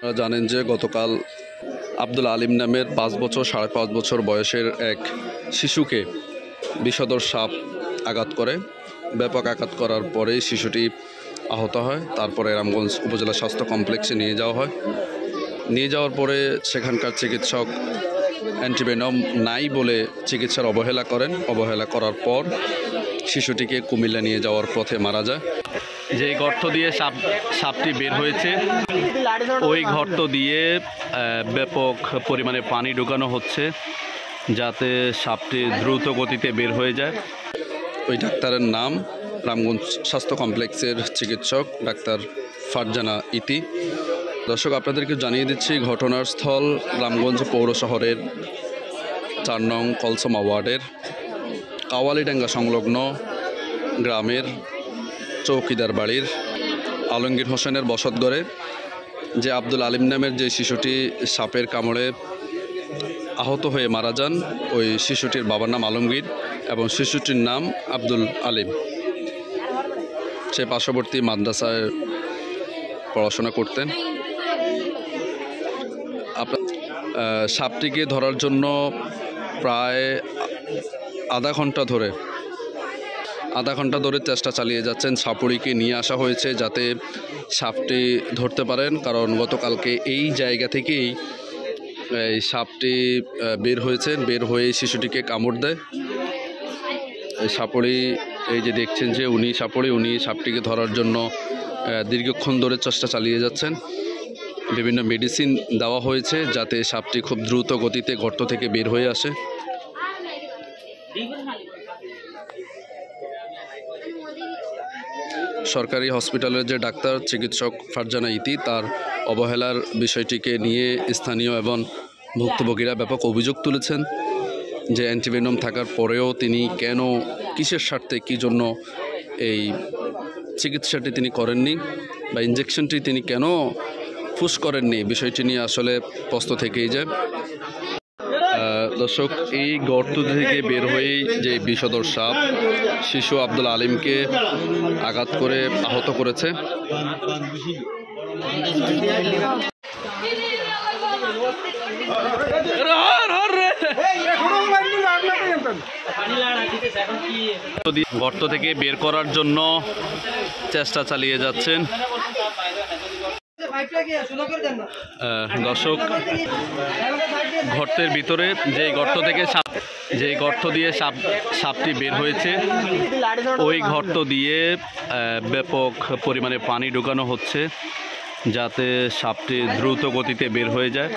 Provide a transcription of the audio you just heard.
আপনারা জানেন যে গতকাল আব্দুল আলিম নামের 5 বছর 5.5 বছর বয়সের এক শিশুকে বিষধর সাপ আঘাত করে। ব্যাপক আঘাত করার পরে শিশুটি আহত হয়। তারপরে রামগঞ্জ উপজেলা স্বাস্থ্য কমপ্লেক্সে নিয়ে যাওয়া হয়। নিয়ে যাওয়ার পরে সেখানকার চিকিৎসক অ্যান্টিভেনম নাই বলে চিকিৎসার অবহেলা করেন। অবহেলা করার পর শিশুটিকে কুমিল্লা নিয়ে যাওয়ার পথে মারা যায়। যে গর্ত দিয়ে সাপটি বের হয়েছে, ওই গর্ত দিয়ে ব্যাপক পরিমাণে পানি ঢোকানো হচ্ছে যাতে সাপটি দ্রুত গতিতে বের হয়ে যায়। ওই ডাক্তারের নাম রামগঞ্জ স্বাস্থ্য কমপ্লেক্সের চিকিৎসক ডাক্তার ফারজানা ইতি। দর্শক, আপনাদেরকে জানিয়ে দিচ্ছি ঘটনার স্থল রামগঞ্জ পৌর শহরের 4 নং কলসমা ওয়ার্ডের কাওয়ালিডাঙ্গা সংলগ্ন গ্রামের চৌকিদার বাড়ির আলমগীর হোসেনের বসতঘরে যে আব্দুল আলিম নামের যে শিশুটি সাপের কামড়ে আহত হয়ে মারা যান, ওই শিশুটির বাবার নাম আলমগীর এবং শিশুটির নাম আব্দুল আলিম। সে পার্শ্ববর্তী মাদ্রাসায় পড়াশোনা করতেন। সাপটিকে ধরার জন্য প্রায় আধা ঘন্টা ধরে চেষ্টা চালিয়ে যাচ্ছেন। সাপুড়িকে নিয়ে আসা হয়েছে যাতে সাপটি ধরতে পারেন, কারণ গতকালকে এই জায়গা থেকেই এই সাপটি বের হয়ে শিশুটিকে কামড় দেয়। এই সাপুড়ি, এই যে দেখছেন যে উনি সাপটিকে ধরার জন্য দীর্ঘক্ষণ ধরে চেষ্টা চালিয়ে যাচ্ছেন। বিভিন্ন মেডিসিন দেওয়া হয়েছে যাতে সাপটি খুব দ্রুত গতিতে গর্ত থেকে বের হয়ে আসে। সরকারি হসপিটালের যে ডাক্তার চিকিৎসক ফারজানা ইতি, তার অবহেলার বিষয়টিকে নিয়ে স্থানীয় এবং ভুক্তভোগীরা ব্যাপক অভিযোগ তুলেছেন যে অ্যান্টিভেনম থাকার পরেও তিনি কেন, কিসের স্বার্থে, কী জন্য এই চিকিৎসাটি তিনি করেননি বা ইঞ্জেকশনটি তিনি কেন পুশ করেননি, বিষয়টি নিয়ে আসলে প্রশ্ন থেকেই যায়। দর্শক, এই গর্ত থেকে বের হয়েই যে বিষধর সাপ শিশু আব্দুল আলিমকে আঘাত করে আহত করেছে। গর্ত থেকে বের করার জন্য চেষ্টা চালিয়ে যাচ্ছেন। দর্শক, গর্তের ভিতরে যে গর্ত দিয়ে সাপটি বের হয়েছে, ওই গর্ত দিয়ে ব্যাপক পরিমাণে পানি ঢোকানো হচ্ছে যাতে সাপটি দ্রুত গতিতে বের হয়ে যায়।